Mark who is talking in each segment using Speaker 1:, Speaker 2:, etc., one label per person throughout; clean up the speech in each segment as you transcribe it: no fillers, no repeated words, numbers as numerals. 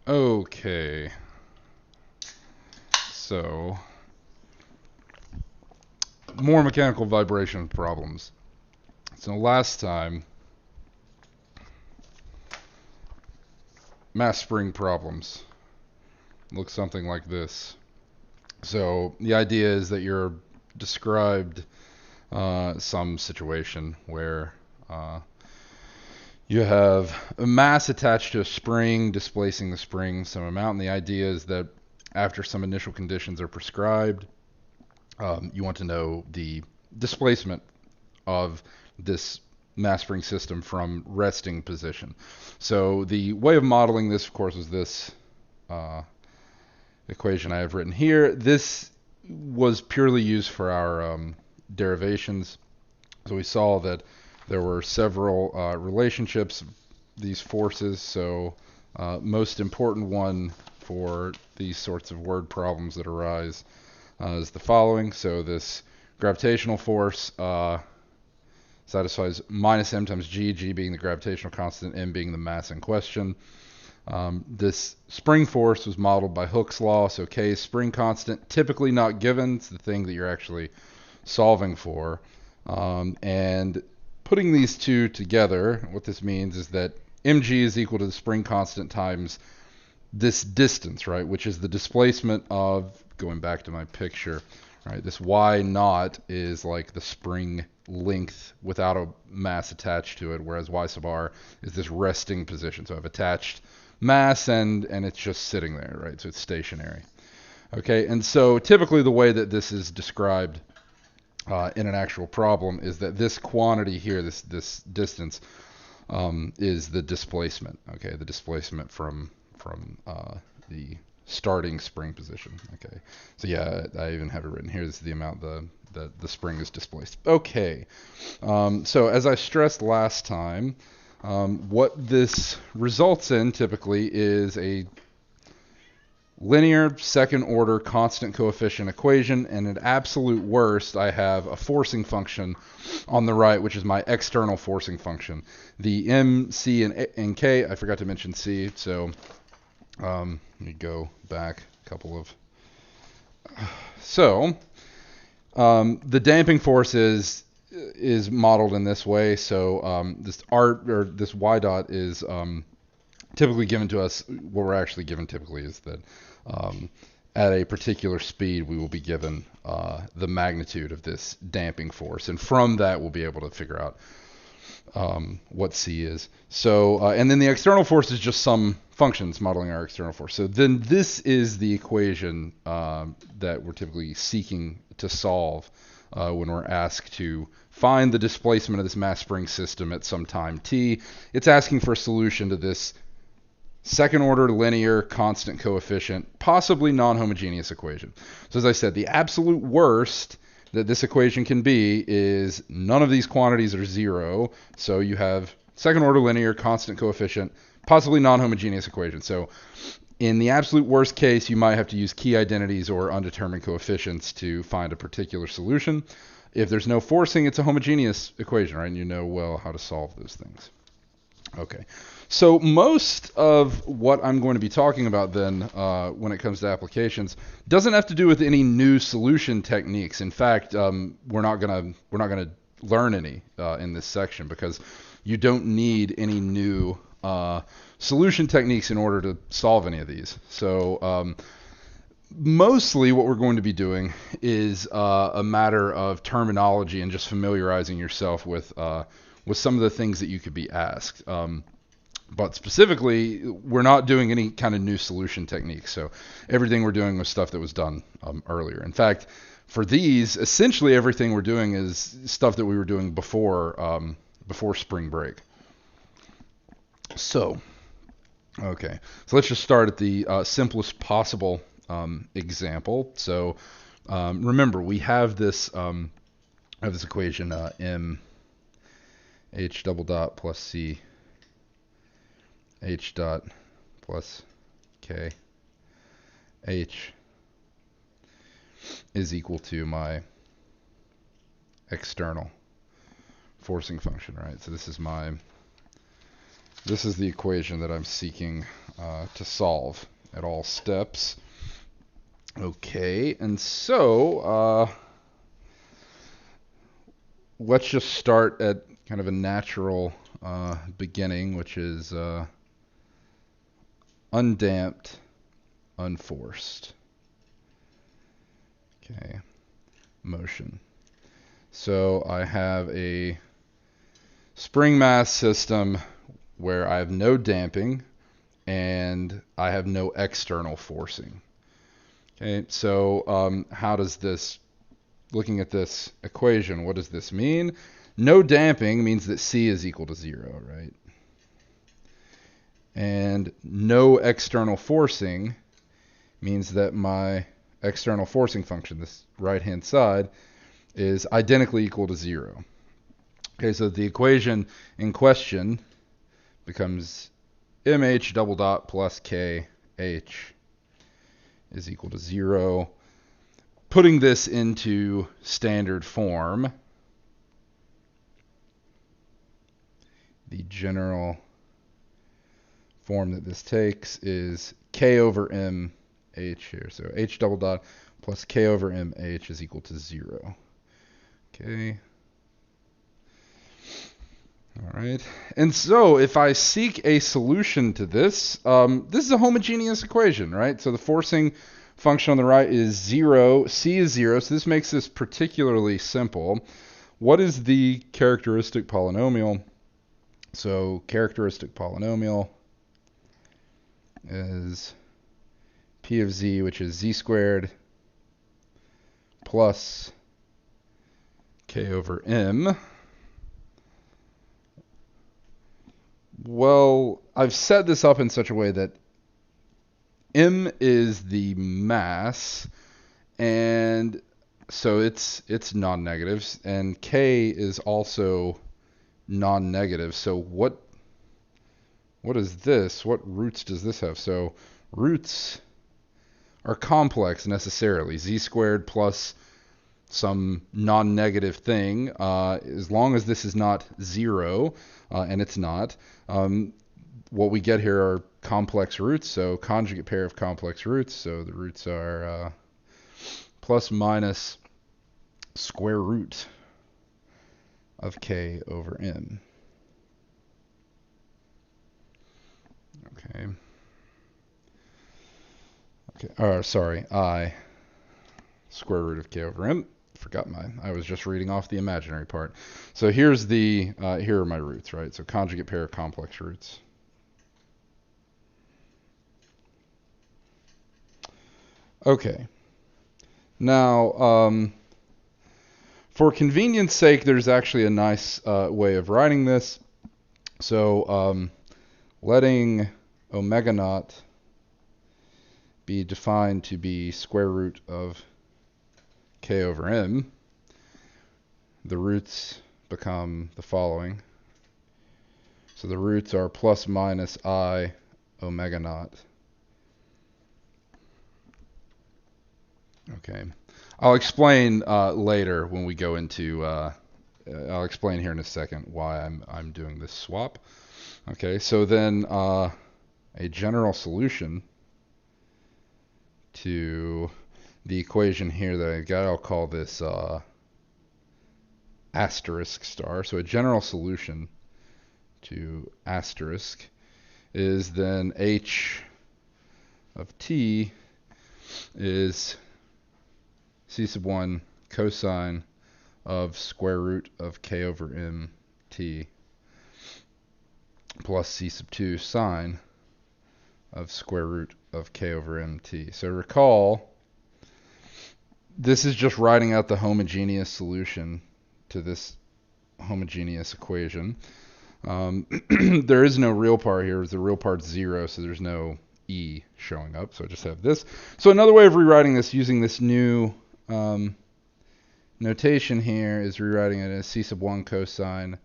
Speaker 1: Okay, so more mechanical vibration problems. So last time, mass spring problems look something like this. So the idea is that you're described some situation where you have a mass attached to a spring displacing the spring some amount, and the idea is that after some initial conditions are prescribed, you want to know the displacement of this mass spring system from resting position. So the way of modeling this, of course, is this equation I have written here. This was purely used for our derivations. So we saw that there were several relationships, these forces. So most important one for these sorts of word problems that arise is the following. So this gravitational force satisfies minus m times g, g being the gravitational constant, m being the mass in question. This spring force was modeled by Hooke's law, so K is spring constant, typically not given. It's the thing that you're actually solving for. And putting these two together, what this means is that mg is equal to the spring constant times this distance, right, which is the displacement of, going back to my picture, right, this y naught is like the spring length without a mass attached to it, whereas y sub r is this resting position. So I've attached mass and it's just sitting there, right? So it's stationary. Okay, and so typically the way that this is described in an actual problem is that this quantity here, this distance, is the displacement. Okay, the displacement from the starting spring position. Okay, so yeah, I even have it written here. This is the amount the spring is displaced. Okay, so as I stressed last time, what this results in typically is a linear second order constant coefficient equation, and at absolute worst I have a forcing function on the right, which is my external forcing function. The m, c, and k, I forgot to mention c, so let me go back a couple of... So the damping force is modeled in this way. So this y dot is typically given to us. What we're actually given typically is that at a particular speed we will be given the magnitude of this damping force, and from that we'll be able to figure out what c is. So and then the external force is just some functions modeling our external force. So then this is the equation that we're typically seeking to solve when we're asked to find the displacement of this mass spring system at some time t. It's asking for a solution to this second order linear constant coefficient, possibly non-homogeneous equation. So as I said, the absolute worst that this equation can be is none of these quantities are zero. So you have second order linear constant coefficient, possibly non-homogeneous equation. So in the absolute worst case, you might have to use key identities or undetermined coefficients to find a particular solution. If there's no forcing, it's a homogeneous equation, right? And you know well how to solve those things. Okay, so most of what I'm going to be talking about then when it comes to applications doesn't have to do with any new solution techniques. In fact, we're not gonna learn any in this section, because you don't need any new solution techniques in order to solve any of these. So mostly what we're going to be doing is a matter of terminology and just familiarizing yourself with some of the things that you could be asked. But specifically, we're not doing any kind of new solution techniques. So everything we're doing was stuff that was done earlier. In fact, for these, essentially everything we're doing is stuff that we were doing before spring break. So, okay. So let's just start at the simplest possible example. So remember, we have this equation m h double dot plus c h dot plus k h is equal to my external forcing function, right? So this is the equation that I'm seeking to solve at all steps. Okay, and so let's just start at kind of a natural beginning, which is undamped, unforced. Okay, motion. So I have a spring mass system where I have no damping and I have no external forcing. Okay, so how does this, looking at this equation, what does this mean? No damping means that c is equal to 0, right? And no external forcing means that my external forcing function, this right-hand side, is identically equal to 0. Okay, so the equation in question becomes mh double dot plus kh is equal to 0. Putting this into standard form, the general form that this takes is k over mh here. So h double dot plus k over mh is equal to 0. Okay. All right. And so if I seek a solution to this, this is a homogeneous equation, right? So the forcing function on the right is 0, c is 0, so this makes this particularly simple. What is the characteristic polynomial? So characteristic polynomial is p of z, which is z squared plus k over m. Well, I've set this up in such a way that m is the mass, and so it's non-negative, and k is also non-negative. So what is this? What roots does this have? So roots are complex necessarily. Z squared plus some non-negative thing, as long as this is not 0, and it's not, what we get here are complex roots, so conjugate pair of complex roots. So the roots are plus minus square root of k over m. Okay. Sorry, I square root of k over m. I was just reading off the imaginary part. So here's here are my roots, right? So conjugate pair of complex roots. Okay. Now, for convenience sake, there's actually a nice way of writing this. So letting omega naught be defined to be square root of k over m, the roots become the following. So the roots are plus minus I omega naught. Okay. I'll explain later when we go into, I'll explain here in a second why I'm doing this swap. Okay, so then a general solution to the equation here that I got, I'll call this asterisk star. So a general solution to asterisk is then h of t is c sub 1 cosine of square root of k over m t plus c sub 2 sine of square root of k over mt. So recall, this is just writing out the homogeneous solution to this homogeneous equation. There is no real part here. The real part's 0, so there's no e showing up. So I just have this. So another way of rewriting this using this new notation here is rewriting it as c sub 1 cosine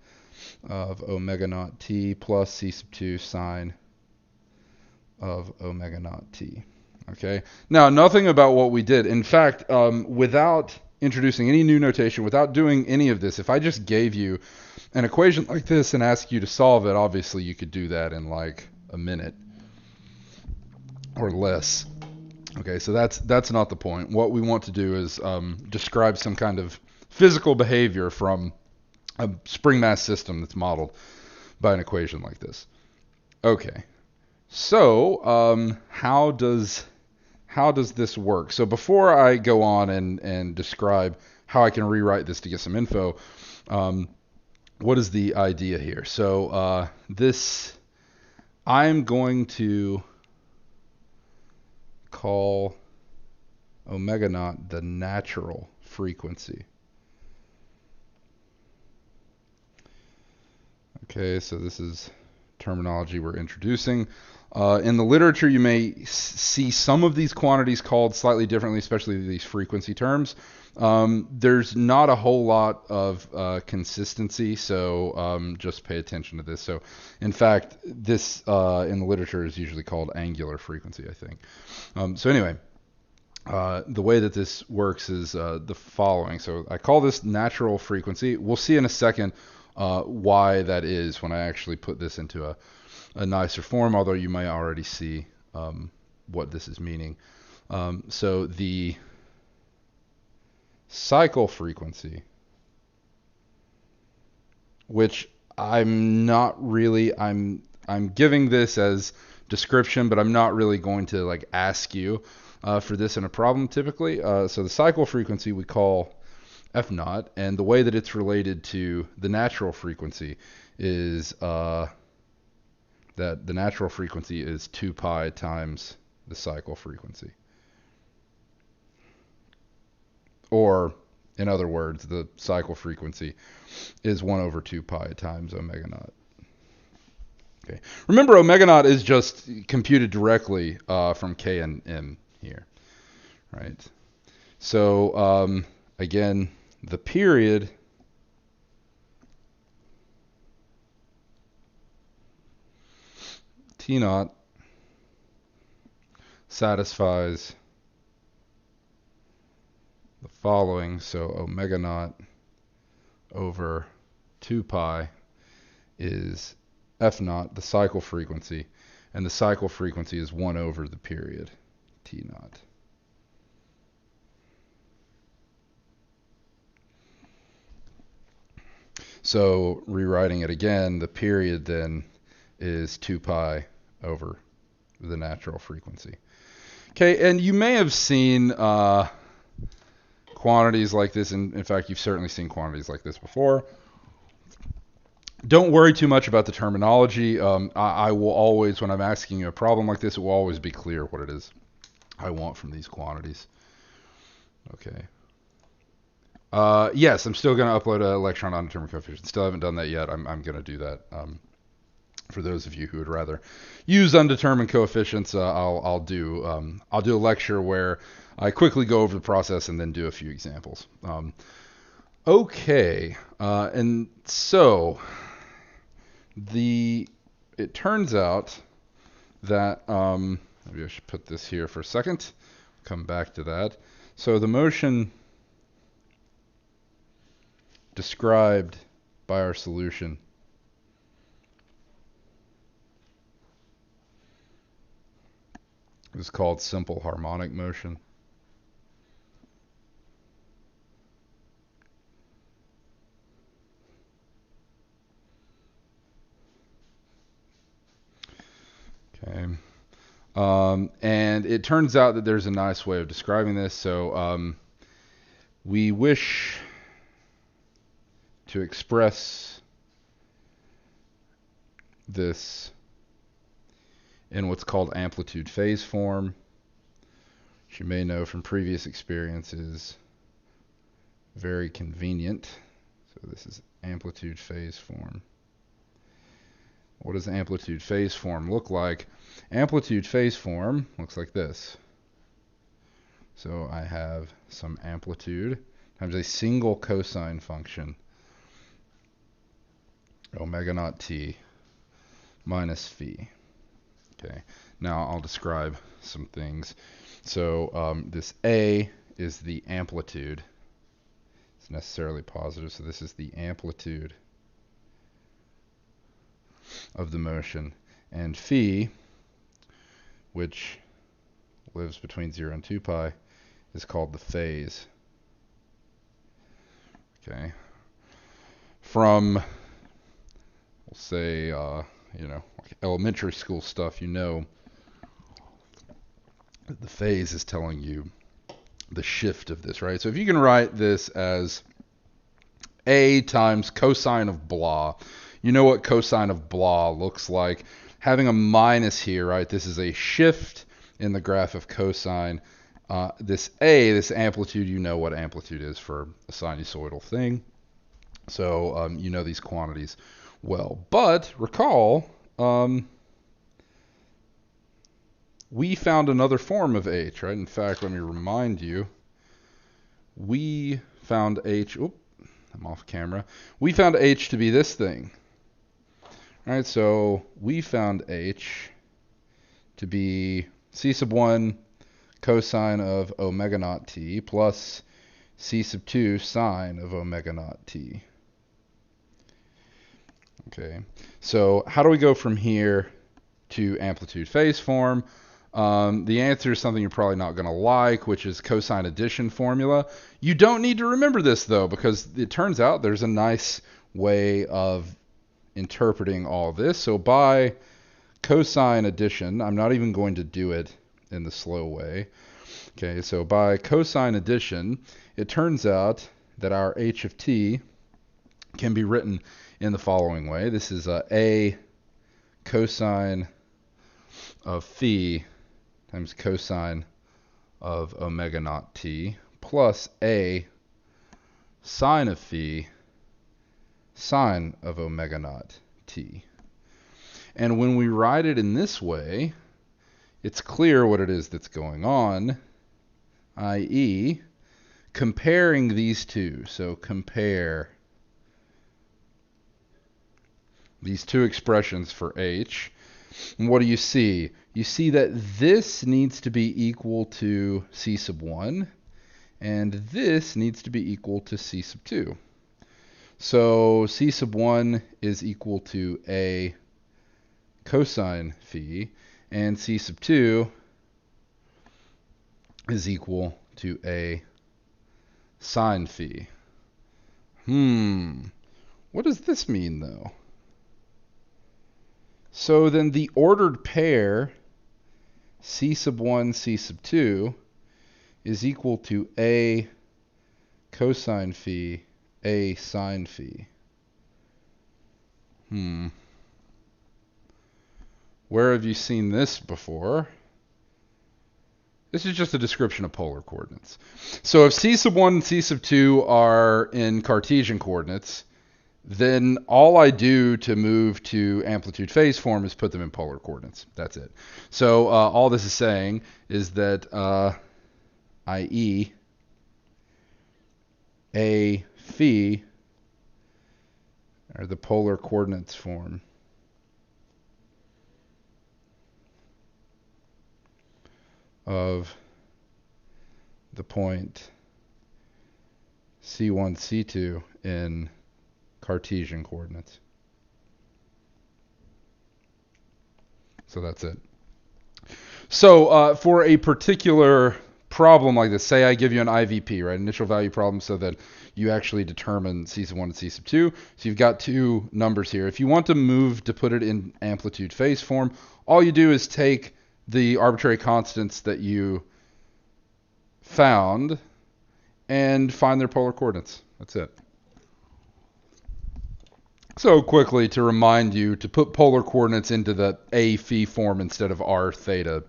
Speaker 1: of omega naught t plus c sub 2 sine of omega naught t. Okay. Now, nothing about what we did. In fact, without introducing any new notation, without doing any of this, if I just gave you an equation like this and asked you to solve it, obviously you could do that in like a minute or less. Okay, so that's not the point. What we want to do is describe some kind of physical behavior from a spring mass system that's modeled by an equation like this. Okay, so how does this work? So before I go on and describe how I can rewrite this to get some info, what is the idea here? So I'm going to call omega naught the natural frequency. Okay, so this is terminology we're introducing. In the literature, you may see some of these quantities called slightly differently, especially these frequency terms. There's not a whole lot of consistency, so just pay attention to this. So, in fact, this in the literature is usually called angular frequency, I think. So anyway, the way that this works is the following. So I call this natural frequency. We'll see in a second why that is when I actually put this into a nicer form, although you may already see what this is meaning. So the cycle frequency, which I'm giving this as description, but I'm not really going to like ask you for this in a problem typically. So the cycle frequency we call f naught, and the way that it's related to the natural frequency is that the natural frequency is 2 pi times the cycle frequency. Or, in other words, the cycle frequency is 1 over 2 pi times omega naught. Okay. Remember, omega naught is just computed directly from K and M here, right? So again, the period T naught satisfies the following. So omega naught over 2 pi is F naught, the cycle frequency, and the cycle frequency is 1 over the period T naught. So rewriting it again, the period then is 2 pi over the natural frequency. Okay, and you may have seen quantities like this. In fact, you've certainly seen quantities like this before. Don't worry too much about the terminology. I will always, when I'm asking you a problem like this, it will always be clear what it is I want from these quantities. Okay. Yes, I'm still going to upload a lecture on undetermined coefficients. Still haven't done that yet. I'm going to do that. For those of you who would rather use undetermined coefficients, I'll do a lecture where I quickly go over the process and then do a few examples. Okay, and so it turns out that maybe I should put this here for a second. Come back to that. So the motion described by our solution is called simple harmonic motion. Okay. And it turns out that there's a nice way of describing this. So we wish to express this in what's called amplitude phase form, which you may know from previous experiences, very convenient. So this is amplitude phase form. What does amplitude phase form look like? Amplitude phase form looks like this. So I have some amplitude times a single cosine function, omega naught t minus phi. Okay, now I'll describe some things. So this A is the amplitude. It's necessarily positive, so this is the amplitude of the motion. And phi, which lives between 0 and 2 pi, is called the phase. Okay. From, we'll say, like elementary school stuff, the phase is telling you the shift of this, right? So if you can write this as A times cosine of blah, you know what cosine of blah looks like. Having a minus here, right? This is a shift in the graph of cosine. This A, this amplitude, you know what amplitude is for a sinusoidal thing. So you know these quantities well. But recall, we found another form of H, right? In fact, let me remind you, we found H, I'm off camera. We found H to be this thing. All right, so we found H to be C sub 1 cosine of omega naught t plus C sub 2 sine of omega naught t. Okay, so how do we go from here to amplitude phase form? The answer is something you're probably not going to like, which is cosine addition formula. You don't need to remember this, though, because it turns out there's a nice way of interpreting all this. So by cosine addition, I'm not even going to do it in the slow way. Okay, so by cosine addition, it turns out that our h of t can be written in the following way. This is a cosine of phi times cosine of omega naught t plus a sine of phi sine of omega naught t. And when we write it in this way, it's clear what it is that's going on, i.e., comparing these two. So compare these two expressions for h. And what do you see? You see that this needs to be equal to c sub 1, and this needs to be equal to c sub 2. So c sub 1 is equal to a cosine phi, and c sub 2 is equal to a sine phi. What does this mean, though? So then the ordered pair c sub 1, c sub 2 is equal to a cosine phi, a sine phi. Where have you seen this before? This is just a description of polar coordinates. So if c sub 1 and c sub 2 are in Cartesian coordinates, then all I do to move to amplitude phase form is put them in polar coordinates. That's it. So all this is saying is that i.e. a phi are the polar coordinates form of the point C1, C2 in Cartesian coordinates. So that's it. So for a particular problem like this, say I give you an IVP, right, initial value problem, so that you actually determine C sub 1 and C sub 2. So you've got two numbers here. If you want to move to put it in amplitude phase form, all you do is take the arbitrary constants that you found and find their polar coordinates. That's it. So quickly, to remind you to put polar coordinates into the a phi form instead of r theta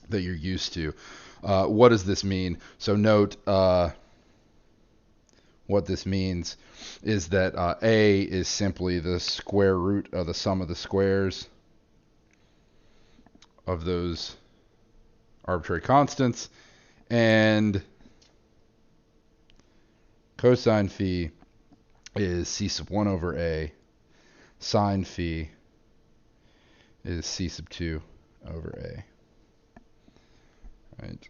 Speaker 1: that you're used to. What does this mean? So note what this means is that a is simply the square root of the sum of the squares of those arbitrary constants, and cosine phi is c sub 1 over a, sine phi is c sub 2 over a. Right.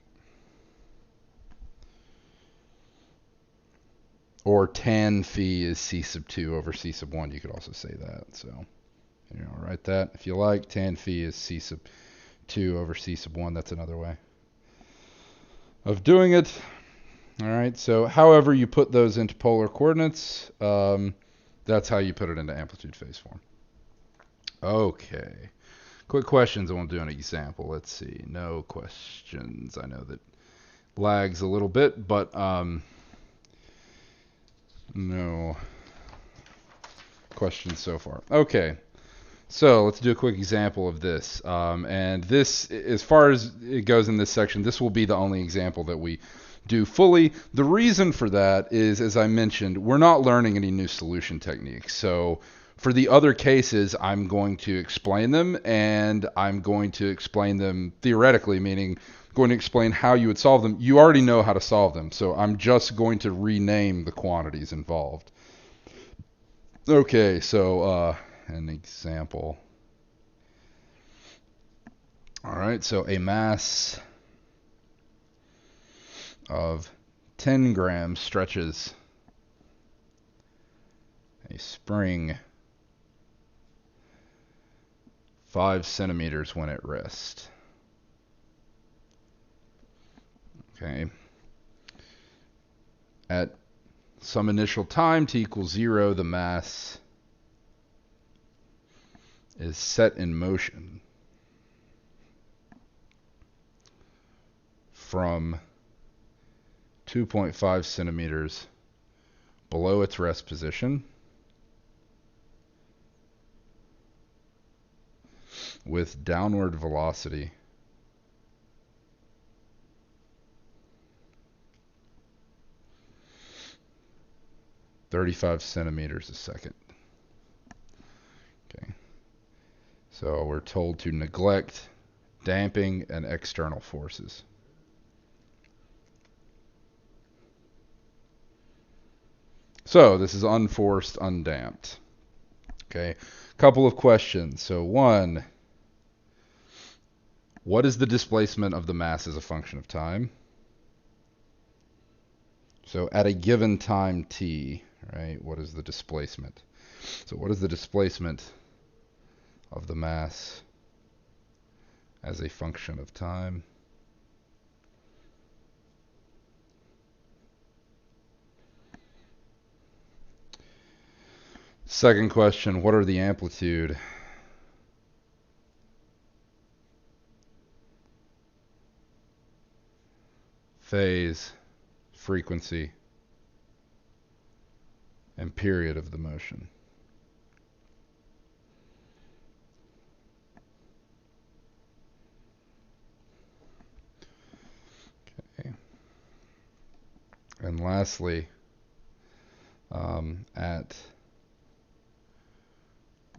Speaker 1: Or tan phi is c sub 2 over c sub 1. You could also say that. So, write that if you like. Tan phi is c sub 2 over c sub 1. That's another way of doing it. All right. So, however you put those into polar coordinates, that's how you put it into amplitude phase form. Okay. Quick questions. I won't do an example. Let's see. No questions. I know that lags a little bit, but no questions so far. Okay. So let's do a quick example of this. And this, as far as it goes in this section, this will be the only example that we do fully. The reason for that is, as I mentioned, we're not learning any new solution techniques. So for the other cases, I'm going to explain them, and I'm going to explain them theoretically, meaning I'm going to explain how you would solve them. You already know how to solve them, so I'm just going to rename the quantities involved. Okay, so an example. All right, so a mass of 10 grams stretches a spring 5 centimeters when at rest. Okay. At some initial time t equals 0, the mass is set in motion from 2.5 centimeters below its rest position with downward velocity .35 centimeters a second. Okay. So we're told to neglect damping and external forces. So this is unforced, undamped. Okay, couple of questions. So one, what is the displacement of the mass as a function of time? So at a given time t, right, what is the displacement? So what is the displacement of the mass as a function of time? Second question, what are the amplitude, phase, frequency, and period of the motion? Okay. And lastly, at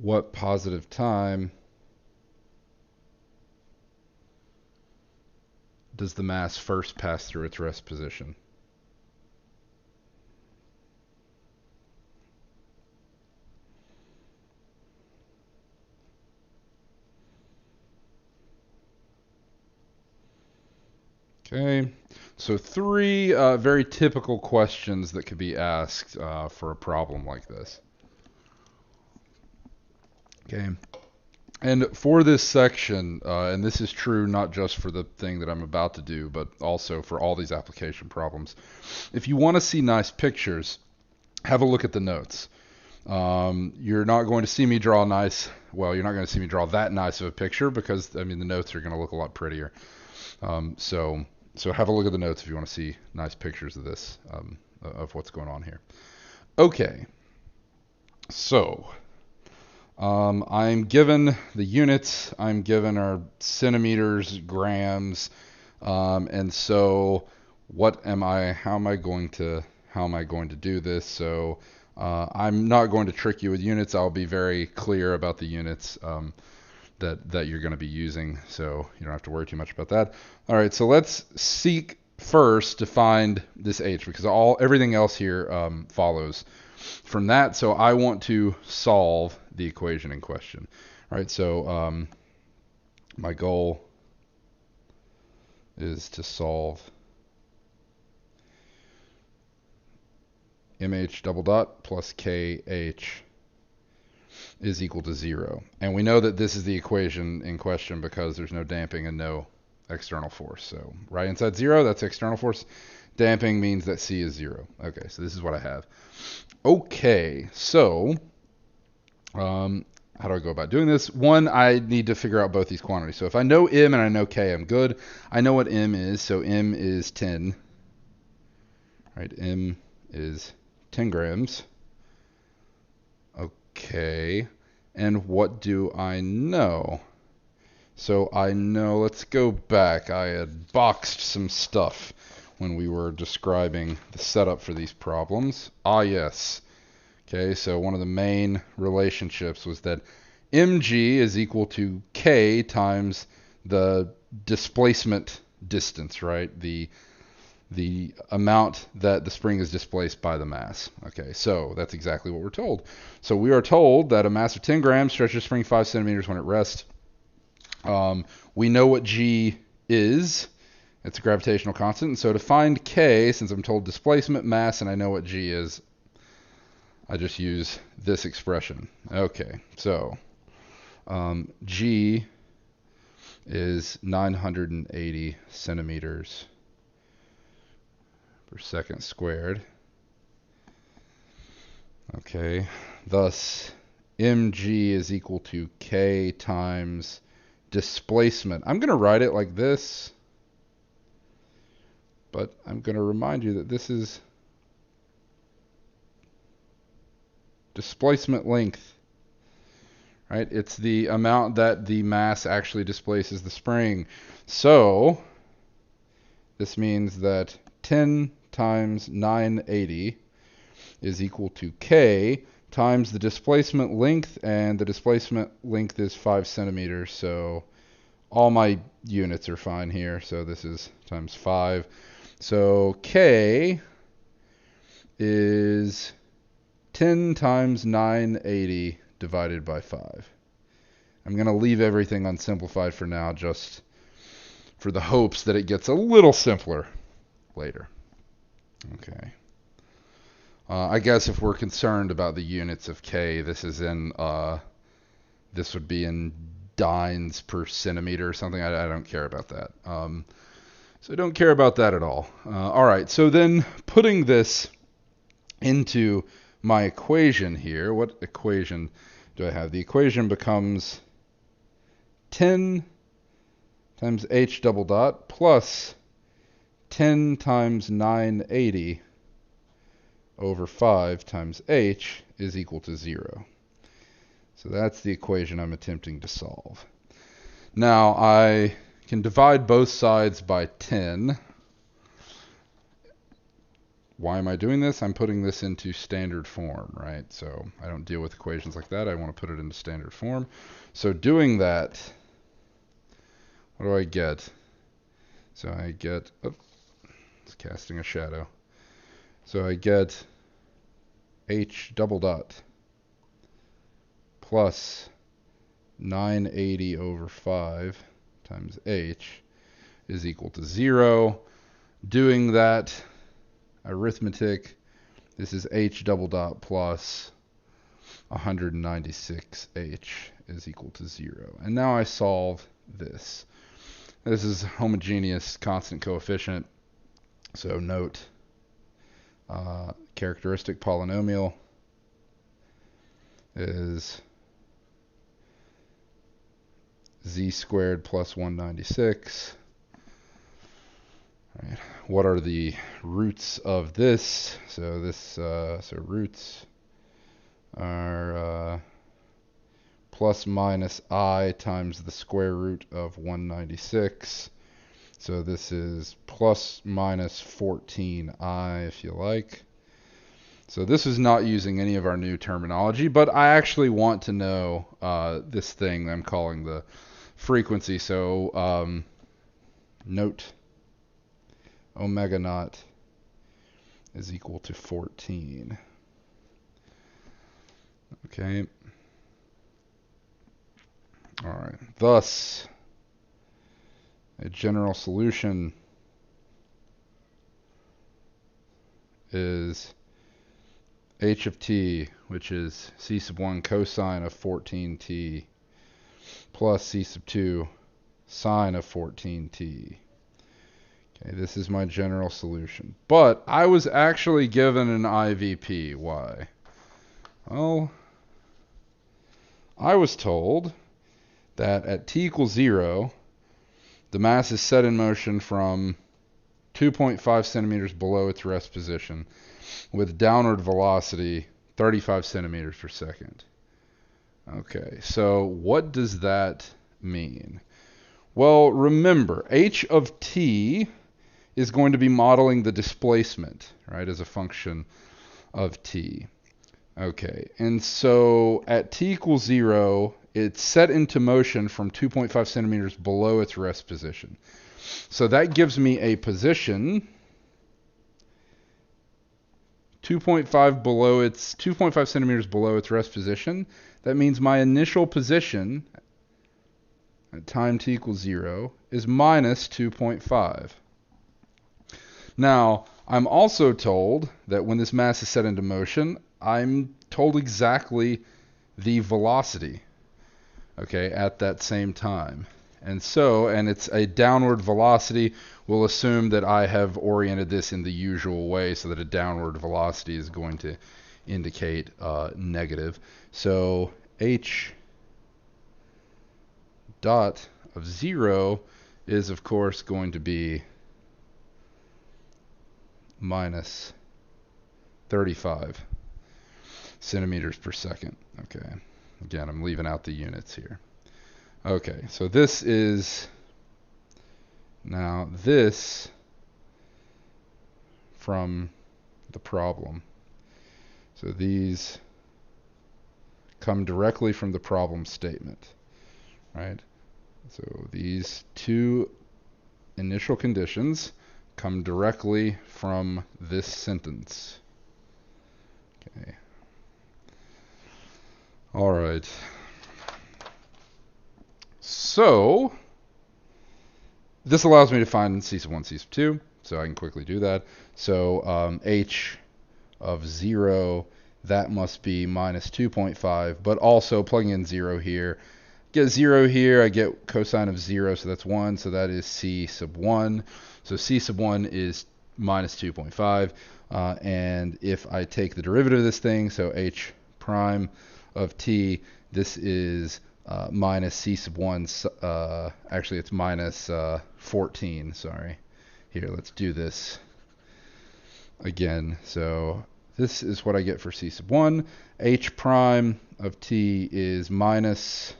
Speaker 1: what positive time does the mass first pass through its rest position? Okay, so three very typical questions that could be asked for a problem like this. Okay, and for this section, and this is true not just for the thing that I'm about to do, but also for all these application problems, if you want to see nice pictures, have a look at the notes. You're not going to see me draw you're not going to see me draw that nice of a picture because, I mean, the notes are going to look a lot prettier. So have a look at the notes if you want to see nice pictures of this, of what's going on here. Okay, so I'm given the units I'm given are centimeters, grams, and so how am I going to do this? So I'm not going to trick you with units. I'll be very clear about the units that you're going to be using, so you don't have to worry too much about that. All right, so let's seek first to find this h, because everything else here follows from that. So I want to solve the equation in question. All right, so my goal is to solve mh double dot plus kh is equal to 0. And we know that this is the equation in question because there's no damping and no external force. So right inside 0, that's external force. Damping means that C is 0. Okay, so this is what I have. Okay, so how do I go about doing this? One, I need to figure out both these quantities. So if I know m and I know k, I'm good. I know what m is, so m is 10. Right, m is 10 grams. Okay, and what do I know? So I know, let's go back. I had boxed some stuff when we were describing the setup for these problems. Ah, yes. Okay, so one of the main relationships was that mg is equal to k times the displacement distance, right? The amount that the spring is displaced by the mass. Okay, so that's exactly what we're told. So we are told that a mass of 10 grams stretches the spring 5 centimeters when at rest. We know what g is. It's a gravitational constant. And so to find k, since I'm told displacement, mass, and I know what g is, I just use this expression. Okay, so g is 980 centimeters per second squared. Okay, thus mg is equal to k times displacement. I'm going to write it like this, but I'm going to remind you that this is displacement length, right? It's the amount that the mass actually displaces the spring. So this means that 10 times 980 is equal to k times the displacement length, and the displacement length is 5 centimeters, so all my units are fine here. So this is times 5. So K is 10 times 980 divided by 5. I'm going to leave everything unsimplified for now, just for the hopes that it gets a little simpler later. Okay. I guess if we're concerned about the units of K, this would be in dynes per centimeter or something. I don't care about that. So I don't care about that at all. All right, so then putting this into my equation here, what equation do I have? The equation becomes 10 times h double dot plus 10 times 980 over 5 times h is equal to 0. So that's the equation I'm attempting to solve. Now I can divide both sides by 10. Why am I doing this? I'm putting this into standard form, right? So I don't deal with equations like that. I want to put it into standard form. So doing that, what do I get? So I get, oh, it's casting a shadow. So I get h double dot plus 980 over 5 times h is equal to 0. Doing that arithmetic, this is h double dot plus 196h is equal to 0. And now I solve this. This is homogeneous constant coefficient. So note characteristic polynomial is z squared plus 196. All right. What are the roots of this? So roots are plus minus I times the square root of 196. So this is plus minus 14I, if you like. So this is not using any of our new terminology, but I actually want to know this thing I'm calling the frequency. So note omega naught is equal to 14. Okay. All right. Thus, a general solution is h of t, which is c sub 1 cosine of 14t plus c sub 2 sine of 14t. Okay, this is my general solution. But I was actually given an IVP. Why? Well, I was told that at t equals 0, the mass is set in motion from 2.5 centimeters below its rest position with downward velocity 35 centimeters per second. Okay, so what does that mean? Well, remember, h of t is going to be modeling the displacement, right, as a function of t. Okay, and so at t equals 0, it's set into motion from 2.5 centimeters below its rest position. So that gives me a position 2.5 centimeters below its rest position. That means my initial position at time t equals 0 is minus 2.5. Now, I'm also told that when this mass is set into motion, I'm told exactly the velocity, okay, at that same time. And it's a downward velocity. We'll assume that I have oriented this in the usual way so that a downward velocity is going to indicate negative. So h dot of 0 is, of course, going to be minus 35 centimeters per second. Okay. Again, I'm leaving out the units here. Okay, so this is now this from the problem. So these come directly from the problem statement, right? So these two initial conditions come directly from this sentence. Okay. All right. So this allows me to find C sub 1, C sub 2, so I can quickly do that. So h of 0, that must be minus 2.5, but also plugging in 0 here. Get 0 here, I get cosine of 0, so that's 1, so that is C sub 1. So C sub 1 is minus 2.5, and if I take the derivative of this thing, so h prime of t, this is minus C sub 1, actually it's minus 14, sorry. Here, let's do this again. So this is what I get for C sub 1. H prime of t is minus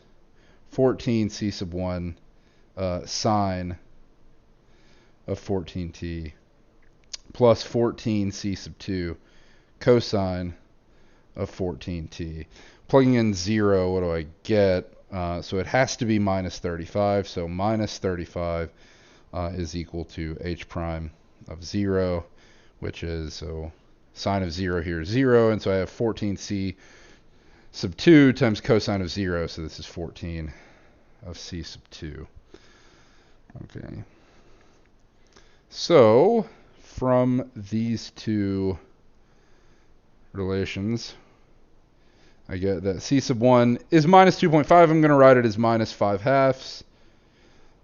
Speaker 1: 14 C sub 1 sine of 14t plus 14 C sub 2 cosine of 14t. Plugging in 0, what do I get? So it has to be minus 35. So minus 35 is equal to h prime of 0, which is, so sine of 0 here is 0, and so I have 14c sub 2 times cosine of 0, so this is 14 of c sub 2. Okay. So from these two relations, I get that C sub 1 is minus 2.5. I'm going to write it as minus 5 halves.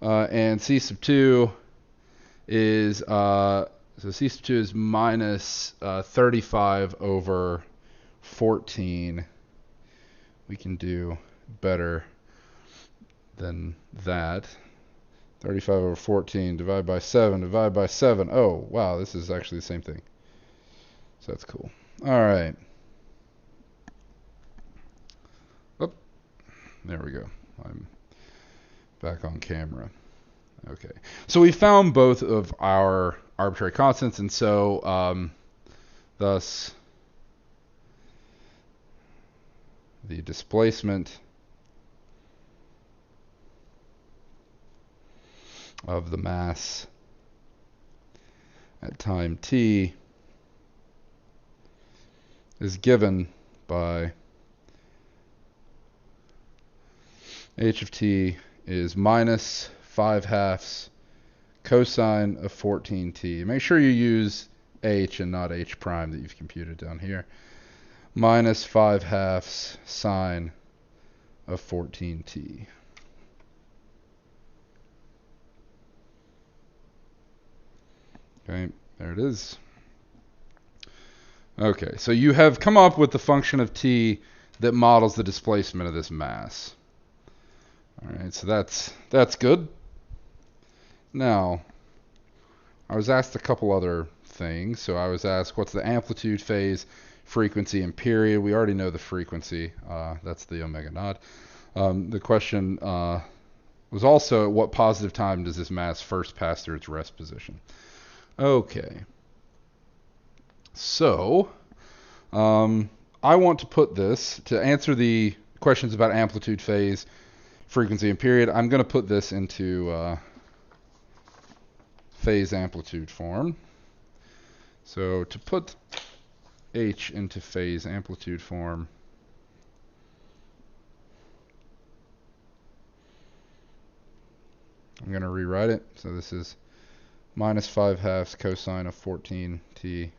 Speaker 1: And C sub 2 is, so C sub 2 is minus 35 over 14. We can do better than that. 35 over 14 divided by 7 divided by 7. Oh, wow, this is actually the same thing. So that's cool. All right. Oh, there we go. I'm back on camera. Okay. So we found both of our arbitrary constants, and so thus the displacement of the mass at time t is given by h of t is minus 5 halves cosine of 14t. Make sure you use h and not h prime that you've computed down here. Minus 5 halves sine of 14t. Okay, there it is. Okay, so you have come up with the function of t that models the displacement of this mass. All right, so that's good. Now, I was asked a couple other things. So I was asked, what's the amplitude, phase, frequency, and period? We already know the frequency. That's the omega naught. The question was also, at what positive time does this mass first pass through its rest position? Okay. So, I want to put this, to answer the questions about amplitude, phase, frequency, and period, I'm going to put this into phase amplitude form. So to put h into phase amplitude form, I'm going to rewrite it. So this is minus 5 halves cosine of 14t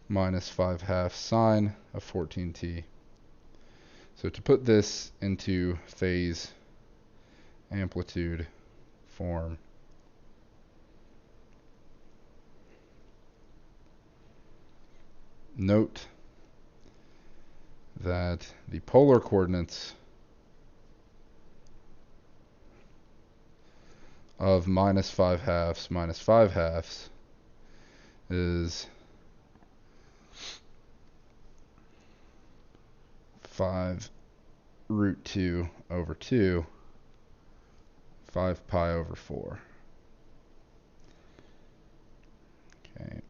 Speaker 1: minus 5 halves sine of 14t. So to put this into phase amplitude form, note that the polar coordinates of minus 5 halves is 5 root 2 over 2, 5 pi over 4. Okay.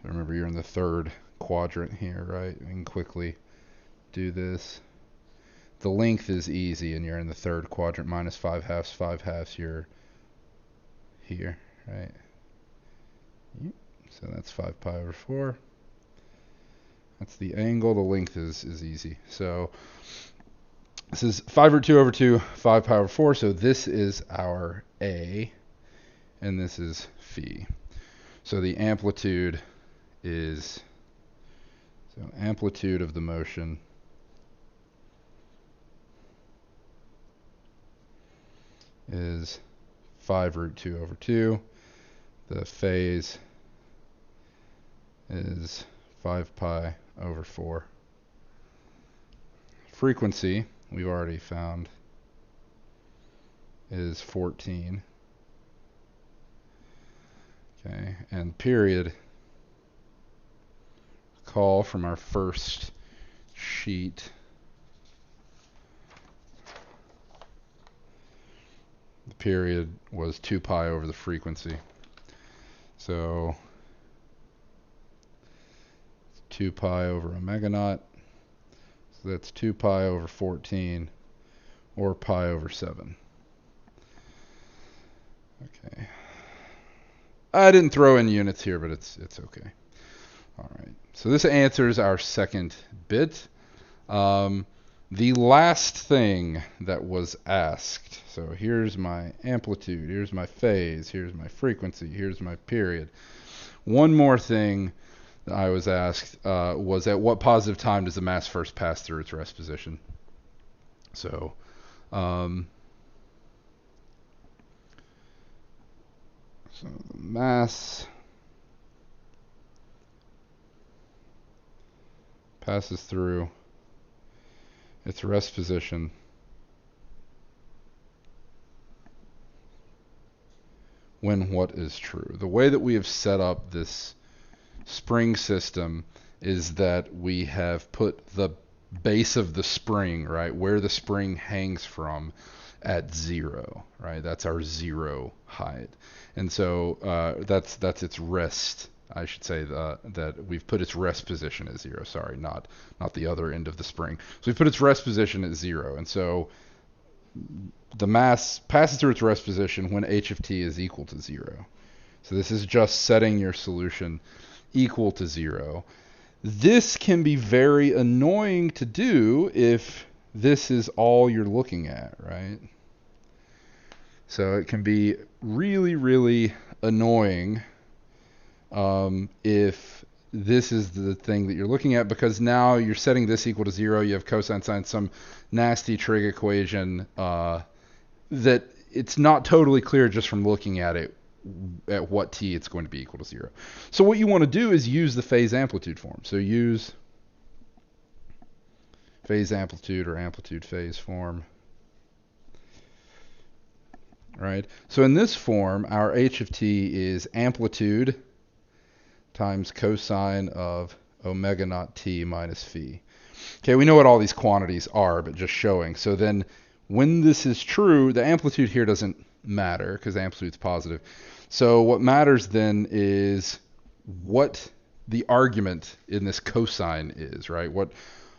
Speaker 1: Remember, you're in the third quadrant here, right? We can quickly do this. The length is easy, and you're in the third quadrant. Minus 5/2, you're here, right? Yep. So that's 5 pi over 4. That's the angle. The length is easy. So this is 5 root 2 over 2, 5 pi over 4. So this is our A, and this is phi. So the amplitude is, so amplitude of the motion is 5 root 2 over 2. The phase is 5 pi over 4. Frequency, we've already found, is 14. Okay, and period, call from our first sheet. The period was 2 pi over the frequency. So 2 pi over omega naught. So that's 2 pi over 14, or pi over 7. Okay. I didn't throw in units here, but it's okay. All right. So this answers our second bit. The last thing that was asked. So here's my amplitude, here's my phase, here's my frequency, here's my period. One more thing that I was asked was, at what positive time does the mass first pass through its rest position? So the mass passes through its rest position when what is true. The way that we have set up this spring system is that we have put the base of the spring, right, where the spring hangs from, at 0, right? That's our 0 height. And so that's its rest. I should say that we've put its rest position at 0. Sorry, not the other end of the spring. So we've put its rest position at 0. And so the mass passes through its rest position when h of t is equal to 0. So this is just setting your solution equal to 0. This can be very annoying to do if this is all you're looking at, right? So it can be really, really annoying if this is the thing that you're looking at, because now you're setting this equal to 0. You have cosine, sine, some nasty trig equation that it's not totally clear just from looking at it at what t it's going to be equal to 0. So what you want to do is use the phase amplitude form. So use phase amplitude or amplitude phase form. Right? So in this form, our h of t is amplitude times cosine of omega naught t minus phi. Okay, we know what all these quantities are, but just showing. So then when this is true, the amplitude here doesn't matter because the amplitude's positive. So what matters then is what the argument in this cosine is, right? What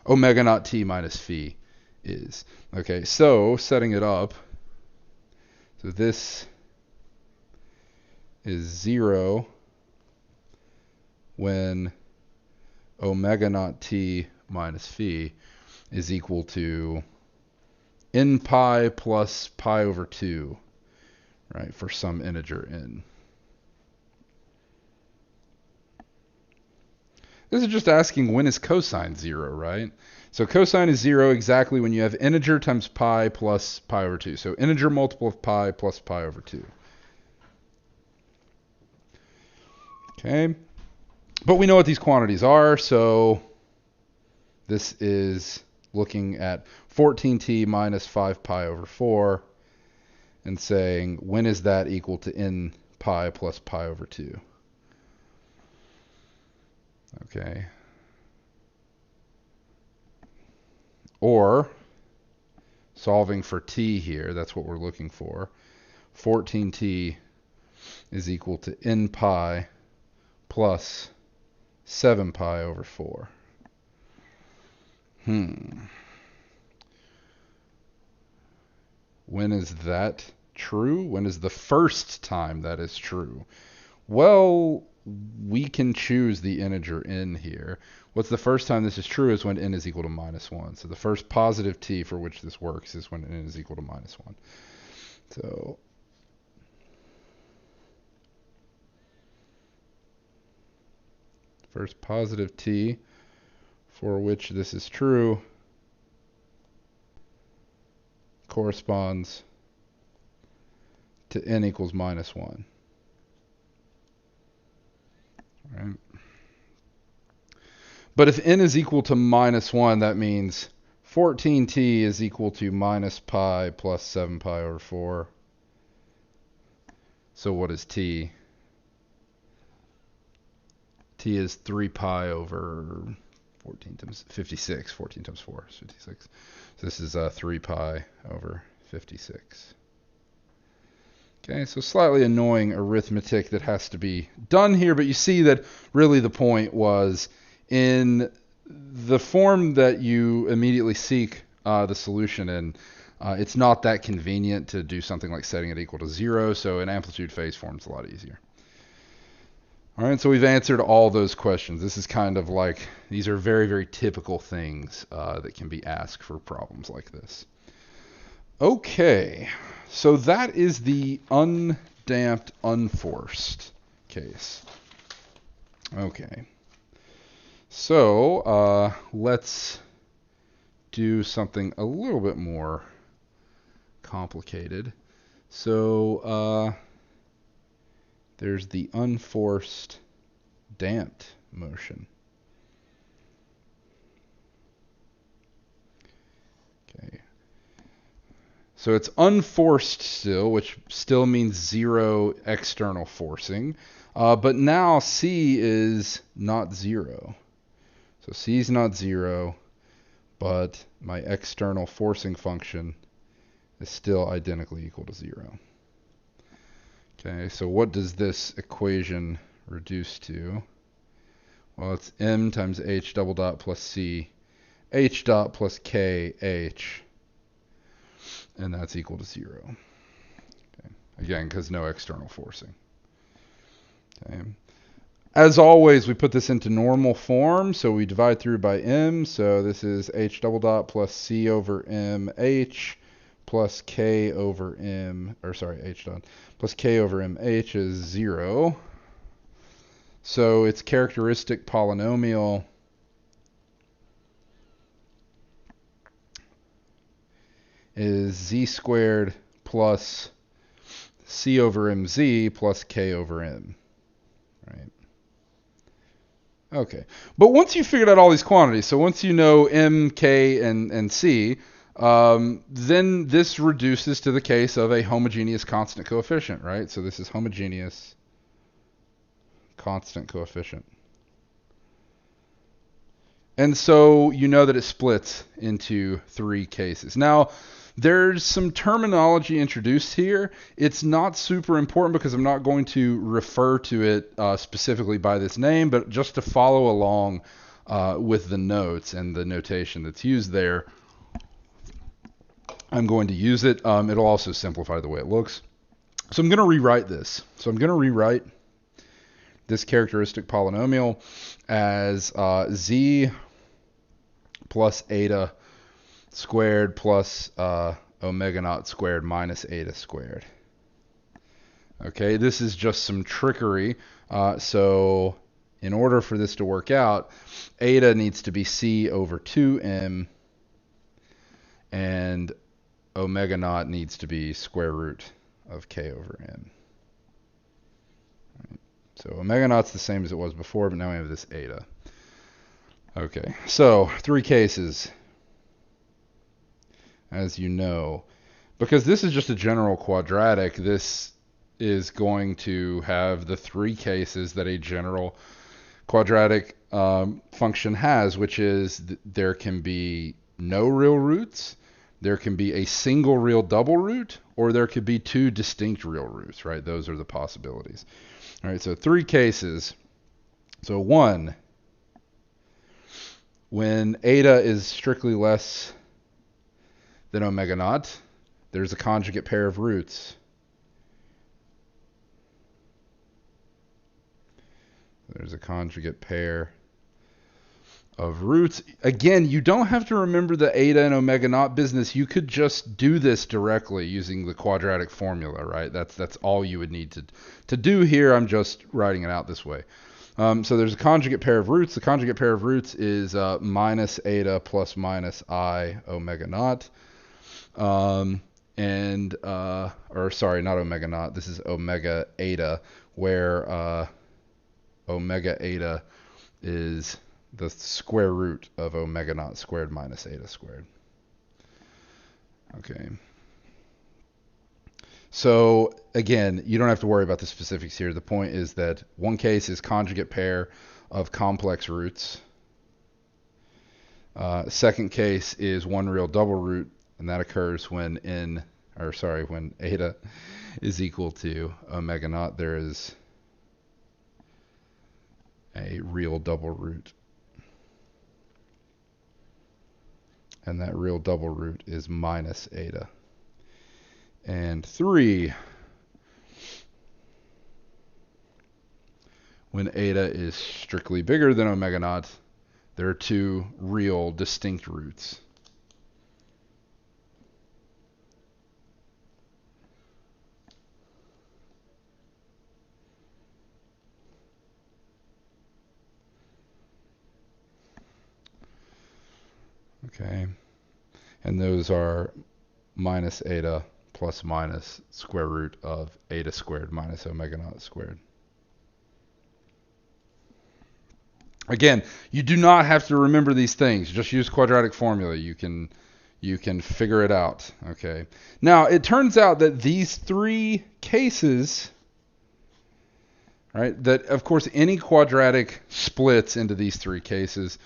Speaker 1: omega naught t minus phi is. Okay, so setting it up, so this is 0 when omega naught t minus phi is equal to n pi plus pi over 2, right, for some integer n. This is just asking when is cosine 0, right? So cosine is 0 exactly when you have integer times pi plus pi over 2. So integer multiple of pi plus pi over 2. Okay. But we know what these quantities are, so this is looking at 14t minus 5 pi over 4 and saying, when is that equal to n pi plus pi over 2? Okay. Or, solving for t here, that's what we're looking for, 14t is equal to n pi plus 7 pi over 4. When is that true? When is the first time that is true? Well, we can choose the integer n here. What's the first time this is true is when n is equal to -1. So the first positive t for which this works is when n is equal to -1. So first positive t for which this is true corresponds to n equals -1. Right? But if n is equal to -1, that means 14t is equal to minus pi plus 7 pi over 4. So what is t? T is 3 pi over 14 times 56. 14 times 4 is 56. So this is 3 pi over 56. Okay, so slightly annoying arithmetic that has to be done here, but you see that really the point was in the form that you immediately seek the solution in, it's not that convenient to do something like setting it equal to 0, so an amplitude phase form is a lot easier. All right, so we've answered all those questions. This is kind of like, these are very, very typical things that can be asked for problems like this. Okay, so that is the undamped, unforced case. Okay, so let's do something a little bit more complicated. So there's the unforced damped motion. Okay. So it's unforced still, which still means 0 external forcing. But now C is not 0. So C is not 0, but my external forcing function is still identically equal to 0. Okay, so what does this equation reduce to? Well, it's m times h double dot plus c, h dot plus k h, and that's equal to 0. Okay. Again, because no external forcing. Okay. As always, we put this into normal form, so we divide through by m, so this is h double dot plus c over m h plus k over m, or sorry, h dot, plus k over m h is 0. So its characteristic polynomial is z squared plus c over mz plus k over m, right? Okay, but once you figured out all these quantities, so once you know m, k, and c, then this reduces to the case of a homogeneous constant coefficient, right? So this is homogeneous constant coefficient. And so you know that it splits into 3 cases. Now, there's some terminology introduced here. It's not super important because I'm not going to refer to it specifically by this name, but just to follow along with the notes and the notation that's used there, I'm going to use it. It'll also simplify the way it looks. So I'm going to rewrite this. So I'm going to rewrite this characteristic polynomial as z plus eta squared plus omega naught squared minus eta squared. Okay, this is just some trickery. So in order for this to work out, eta needs to be c over 2m, and omega naught needs to be square root of k over m. Right. So omega naught's the same as it was before, but now we have this eta. Okay, so 3 cases, as you know. Because this is just a general quadratic, this is going to have the 3 cases that a general quadratic function has, which is there can be no real roots, there can be a single real double root, or there could be 2 distinct real roots, right? Those are the possibilities. All right, so 3 cases. So 1, when eta is strictly less than omega naught, there's a conjugate pair of roots. There's a conjugate pair of roots. Again, you don't have to remember the eta and omega naught business. You could just do this directly using the quadratic formula, right? That's all you would need to do here. I'm just writing it out this way. So there's a conjugate pair of roots. The conjugate pair of roots is minus eta plus minus I omega naught. Or sorry, not omega naught. This is omega eta, where omega eta is the square root of omega naught squared minus eta squared. Okay. So again, you don't have to worry about the specifics here. The point is that one case is conjugate pair of complex roots. Second case is one real double root, and that occurs when when eta is equal to omega naught. There is a real double root. And that real double root is minus eta. And 3, when eta is strictly bigger than omega naught, there are 2 real distinct roots. Okay, and those are minus eta plus minus square root of eta squared minus omega naught squared. Again, you do not have to remember these things. Just use quadratic formula. You can figure it out. Okay. Now, it turns out that these 3 cases, right, that of course any quadratic splits into these 3 cases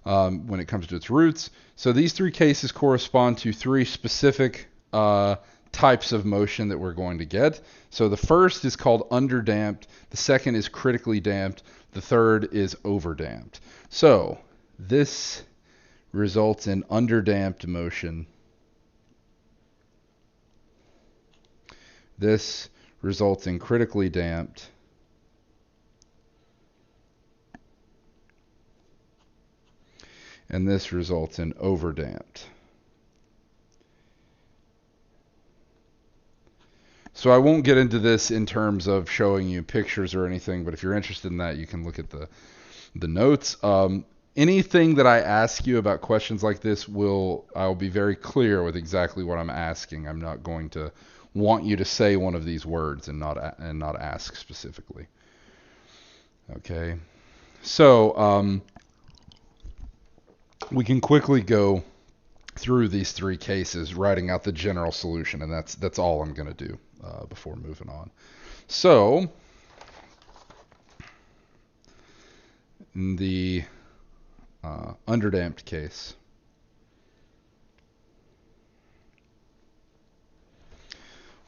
Speaker 1: when it comes to its roots. So these 3 cases correspond to 3 specific types of motion that we're going to get. So the first is called underdamped. The second is critically damped. The third is overdamped. So this results in underdamped motion. This results in critically damped. And this results in overdamped. So I won't get into this in terms of showing you pictures or anything, but if you're interested in that, you can look at the notes. Anything that I ask you about questions like this, I'll be very clear with exactly what I'm asking. I'm not going to want you to say one of these words and not ask specifically. Okay. So we can quickly go through these 3 cases, writing out the general solution, and that's all I'm going to do before moving on. So in the underdamped case,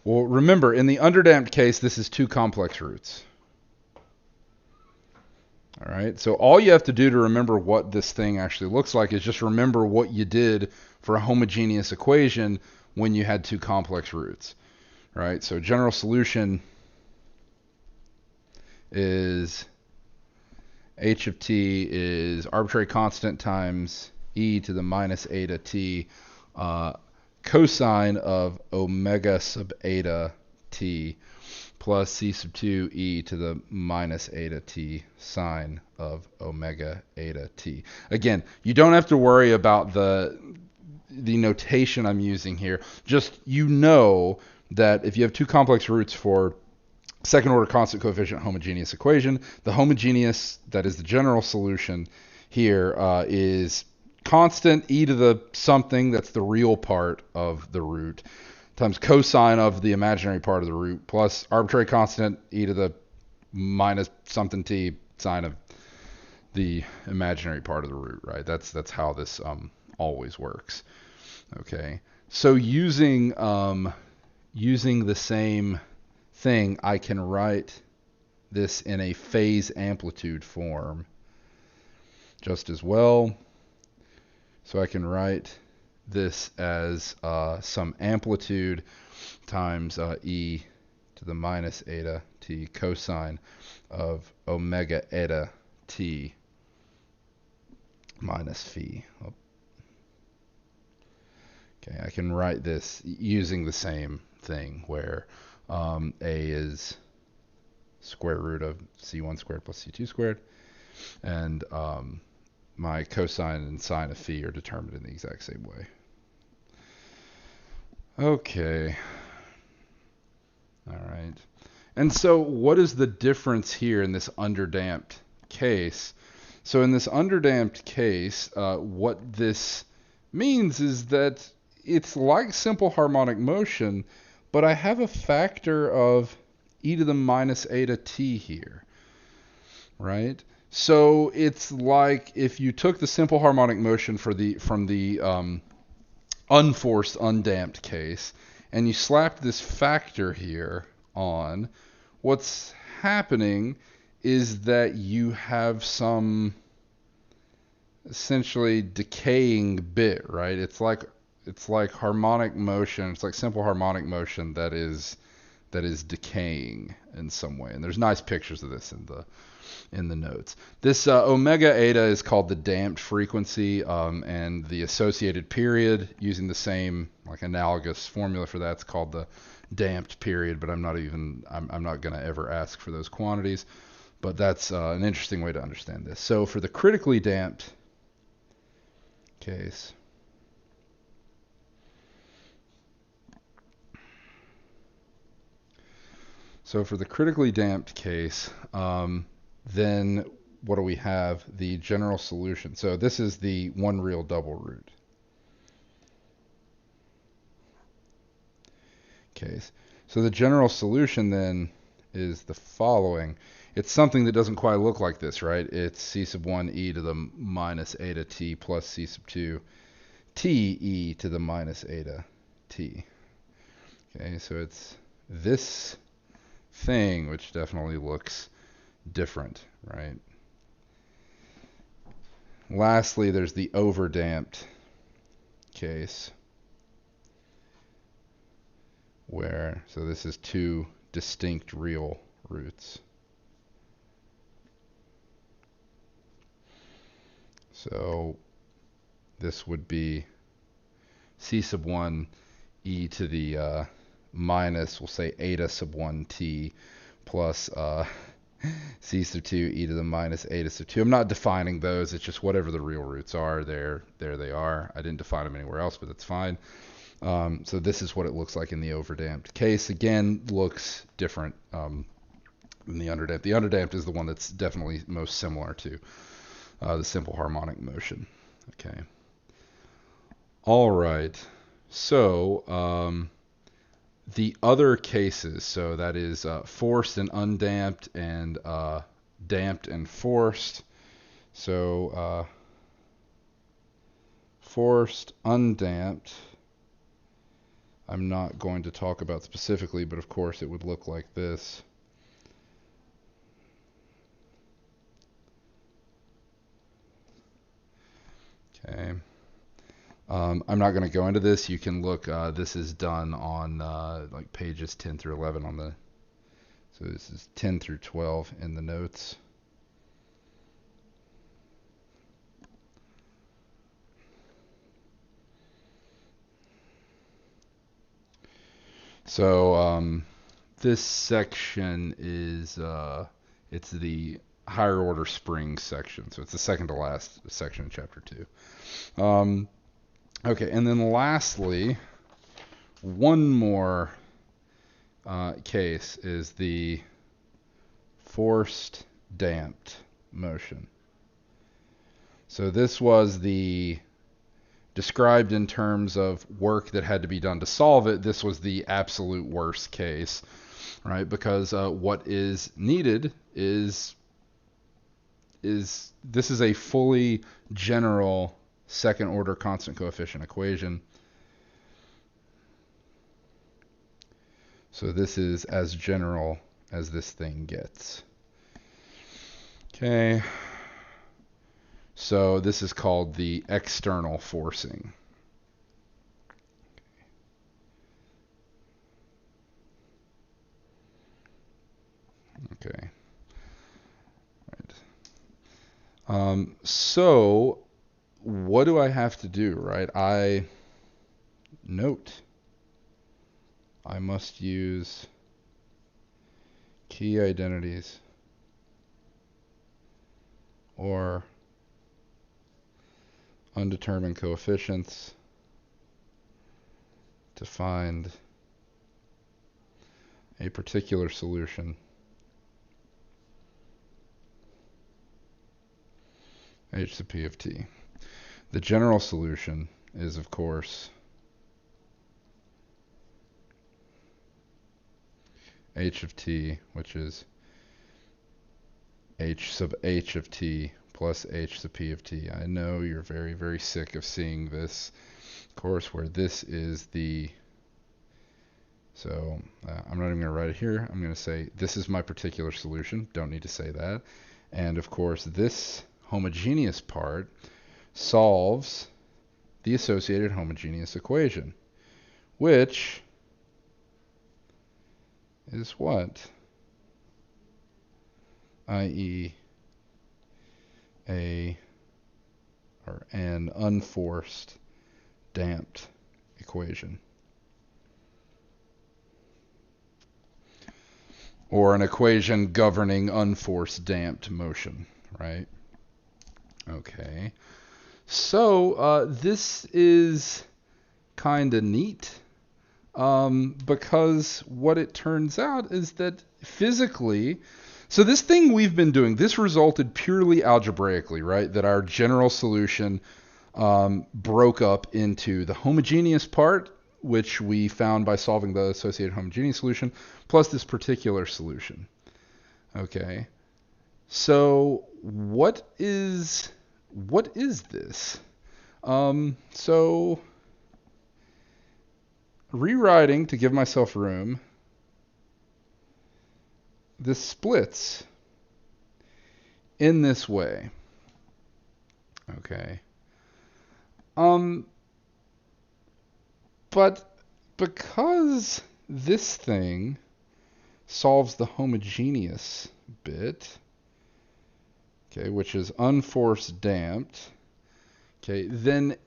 Speaker 1: well, remember, in the underdamped case, this is 2 complex roots. All right, so all you have to do to remember what this thing actually looks like is just remember what you did for a homogeneous equation when you had 2 complex roots. Right, so general solution is h of t is arbitrary constant times e to the minus eta t cosine of omega sub eta t plus c sub 2 e to the minus eta t sine of omega eta t. Again, you don't have to worry about the notation I'm using here. Just that if you have 2 complex roots for second order constant coefficient homogeneous equation, the homogeneous, that is the general solution here, is constant e to the something, that's the real part of the root, times cosine of the imaginary part of the root, plus arbitrary constant e to the minus something t sine of the imaginary part of the root, right? That's how this always works. Okay, so using the same thing, I can write this in a phase amplitude form just as well. So I can write this as some amplitude times e to the minus eta t cosine of omega eta t minus phi. Oh. Okay, I can write this using the same thing where a is square root of c1 squared plus c2 squared, and my cosine and sine of phi are determined in the exact same way. Okay. All right. And so what is the difference here in this underdamped case? So in this underdamped case, what this means is that it's like simple harmonic motion, but I have a factor of e to the minus eta t here, right? So it's like if you took the simple harmonic motion from the unforced, undamped case, and you slapped this factor here on, what's happening is that you have some essentially decaying bit, right? It's like harmonic motion. It's like simple harmonic motion that is decaying in some way. And there's nice pictures of this in the notes. This omega eta is called the damped frequency, and the associated period using the same like analogous formula for that's called the damped period, but I'm not going to ever ask for those quantities, but that's an interesting way to understand this. So for the critically damped case, then what do we have? The general solution. So this is the one real double root case. So the general solution then is the following. It's something that doesn't quite look like this, right? It's c sub 1 e to the minus eta t plus c sub 2 t e to the minus eta t. Okay, so it's this thing, which definitely looks different, right? Lastly, there's the overdamped case where, so this is two distinct real roots. So this would be c sub 1 e to the minus, we'll say eta sub 1 t plus c sub 2 e to the minus eta sub 2. I'm not defining those. It's just whatever the real roots are. There they are. I didn't define them anywhere else, but that's fine. So this is what it looks like in the overdamped case. Again, looks different than the underdamped. The underdamped is the one that's definitely most similar to the simple harmonic motion. Okay. All right. So the other cases, so that is forced and undamped and damped and forced. So forced, undamped, I'm not going to talk about specifically, but of course it would look like this. Okay. I'm not going to go into this. You can look. This is done on like pages 10 through 11 on the. So this is 10 through 12 in the notes. So this section is it's the higher order springs section. So it's the second to last section in chapter 2. Okay, and then lastly, one more case is the forced damped motion. So this was the described in terms of work that had to be done to solve it. This was the absolute worst case, right? Because what is needed is this is a fully general second order constant coefficient equation. So this is as general as this thing gets. Okay. So this is called the external forcing. Okay. Right. So what do I have to do, right? I must use key identities or undetermined coefficients to find a particular solution h sub p of t. The general solution is, of course, h of t, which is h sub h of t plus h sub p of t. I know you're very, very sick of seeing this, of course, where this is the... So I'm not even going to write it here. I'm going to say this is my particular solution. Don't need to say that. And, of course, this homogeneous part solves the associated homogeneous equation, which is what? I.e. an unforced damped equation. Or an equation governing unforced damped motion, right? Okay. So this is kind of neat because what it turns out is that physically, so this thing we've been doing, this resulted purely algebraically, right? That our general solution broke up into the homogeneous part, which we found by solving the associated homogeneous solution, plus this particular solution. Okay. So what is this? So rewriting to give myself room, this splits in this way. Okay. But because this thing solves the homogeneous bit, okay, which is unforced damped, okay, then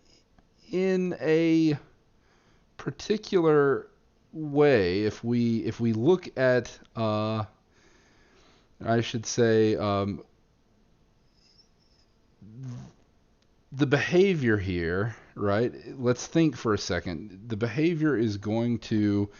Speaker 1: in a particular way, if we look at, I should say, the behavior here, right? Let's think for a second. The behavior is going to,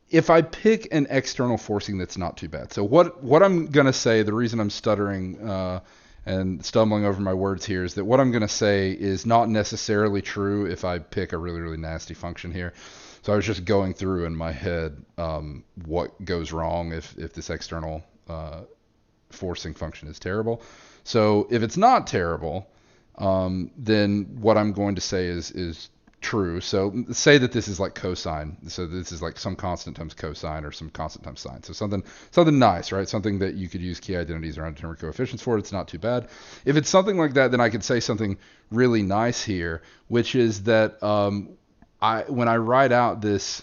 Speaker 1: if I pick an external forcing that's not too bad. So what I'm going to say, the reason I'm stuttering and stumbling over my words here is that what I'm going to say is not necessarily true if I pick a really, really nasty function here. So I was just going through in my head what goes wrong if this external forcing function is terrible. So if it's not terrible, then what I'm going to say is true. So say that this is like cosine. So this is like some constant times cosine or some constant times sine. So something nice, right? Something that you could use key identities or undetermined coefficients for. It's not too bad. If it's something like that, then I could say something really nice here, which is that when I write out this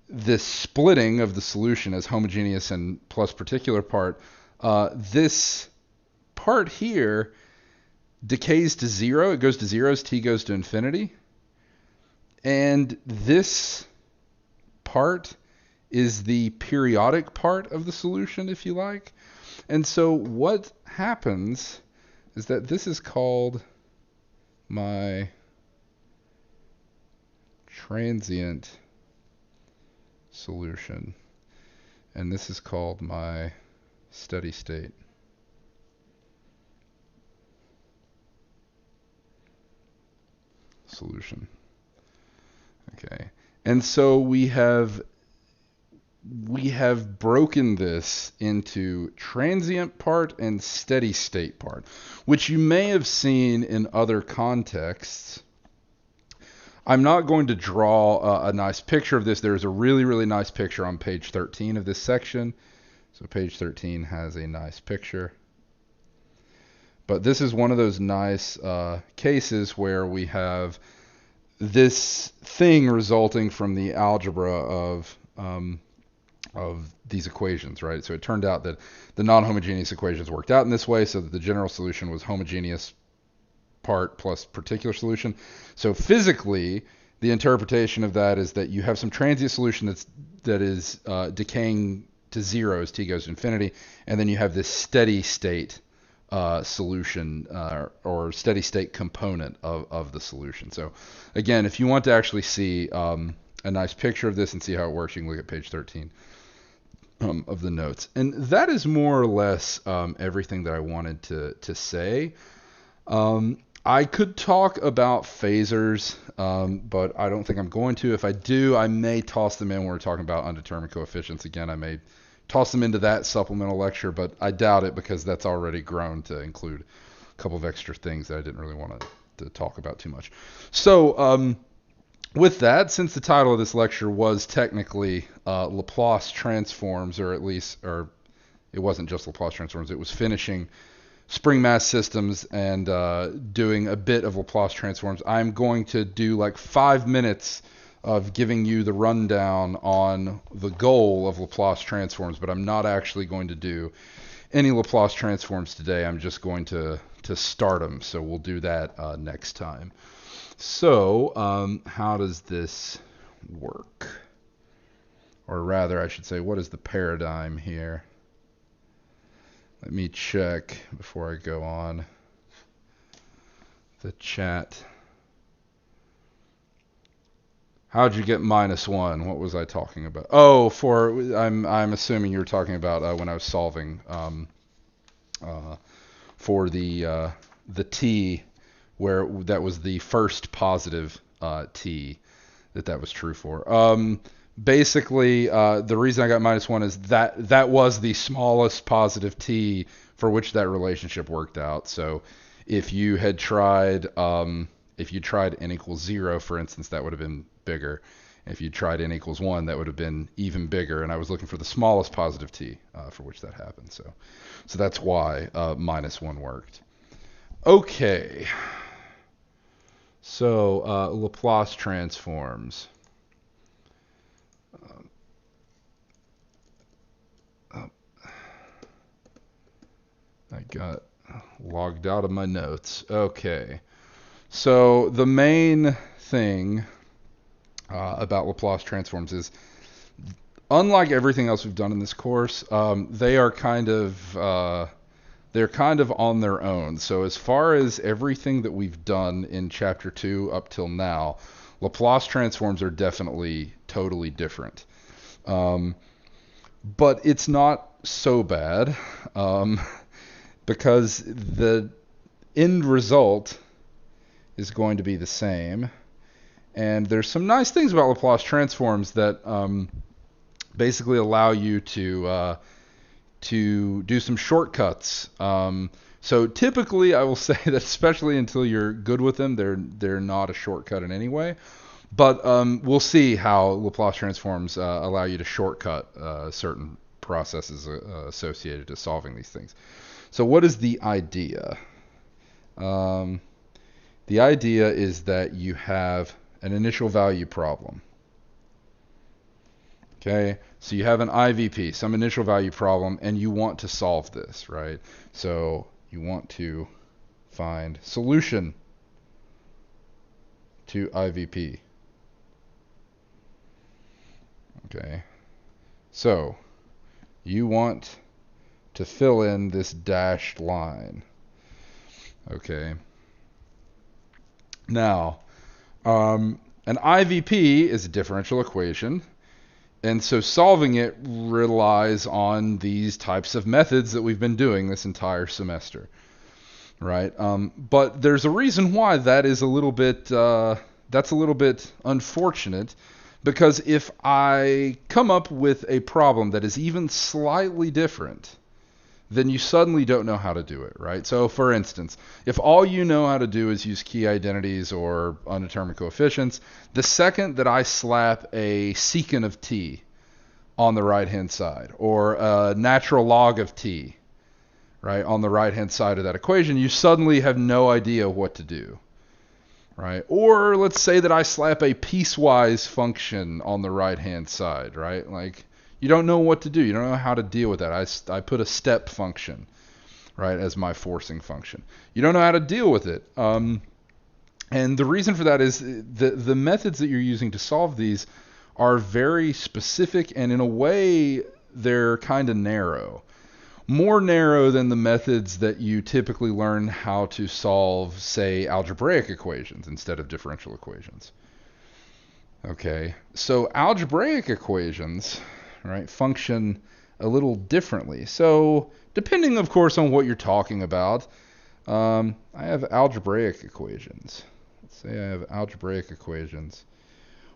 Speaker 1: this splitting of the solution as homogeneous and plus particular part, this part here decays to zero. It goes to zero as t goes to infinity. And this part is the periodic part of the solution, if you like. And so what happens is that this is called my transient solution. And this is called my steady state. Solution. Okay. And so we have broken this into transient part and steady state part, which you may have seen in other contexts. I'm not going to draw a nice picture of this. There's a really, really nice picture on page 13 of this section. So page 13 has a nice picture. But this is one of those nice cases where we have this thing resulting from the algebra of these equations, right? So it turned out that the non-homogeneous equations worked out in this way, so that the general solution was homogeneous part plus particular solution. So physically, the interpretation of that is that you have some transient solution that is decaying to zero as t goes to infinity, and then you have this steady state solution or steady state component of the solution. So again, if you want to actually see a nice picture of this and see how it works, you can look at page 13 of the notes. And that is more or less everything that I wanted to say. I could talk about phasors, but I don't think I'm going to. If I do, I may toss them in when we're talking about undetermined coefficients. Again, I may toss them into that supplemental lecture, but I doubt it because that's already grown to include a couple of extra things that I didn't really want to talk about too much. So with that, since the title of this lecture was technically Laplace transforms, or it wasn't just Laplace transforms, it was finishing spring mass systems and doing a bit of Laplace transforms, I'm going to do like 5 minutes of giving you the rundown on the goal of Laplace transforms, but I'm not actually going to do any Laplace transforms today. I'm just going to start them, so we'll do that next time. So how does this work? Or rather, I should say, what is the paradigm here? Let me check before I go on the chat. How'd you get -1? What was I talking about? Oh, I'm assuming you were talking about when I was solving for the t, where that was the first positive t that was true for. Basically, the reason I got -1 is that was the smallest positive t for which that relationship worked out. So if you had tried n equals 0, for instance, that would have been bigger. If you tried n equals 1, that would have been even bigger. And I was looking for the smallest positive t for which that happened. So that's why -1 worked. Okay. So Laplace transforms. I got logged out of my notes. Okay. So the main thing about Laplace transforms is, unlike everything else we've done in this course, they're kind of on their own. So as far as everything that we've done in chapter 2 up till now, Laplace transforms are definitely totally different. But it's not so bad, because the end result is going to be the same. And there's some nice things about Laplace transforms that basically allow you to do some shortcuts. So typically, I will say that especially until you're good with them, they're not a shortcut in any way. But we'll see how Laplace transforms allow you to shortcut certain processes associated to solving these things. So what is the idea? The idea is that you have an initial value problem. Okay, so you have an IVP, some initial value problem, and you want to solve this, right? So you want to find solution to IVP. Okay, so you want to fill in this dashed line. Okay. Now, an IVP is a differential equation, and so solving it relies on these types of methods that we've been doing this entire semester, right? But there's a reason why that is that's a little bit unfortunate, because if I come up with a problem that is even slightly different, then you suddenly don't know how to do it, right? So for instance, if all you know how to do is use key identities or undetermined coefficients, the second that I slap a secant of t on the right-hand side, or a natural log of t, right, on the right-hand side of that equation, you suddenly have no idea what to do, right? Or let's say that I slap a piecewise function on the right-hand side, right? Like, you don't know what to do. You don't know how to deal with that. I put a step function, right, as my forcing function. You don't know how to deal with it. And the reason for that is the methods that you're using to solve these are very specific, and in a way, they're kind of narrow. More narrow than the methods that you typically learn how to solve, say, algebraic equations instead of differential equations. Okay, so algebraic equations, right, function a little differently. So depending, of course, on what you're talking about, I have algebraic equations. Let's say I have algebraic equations.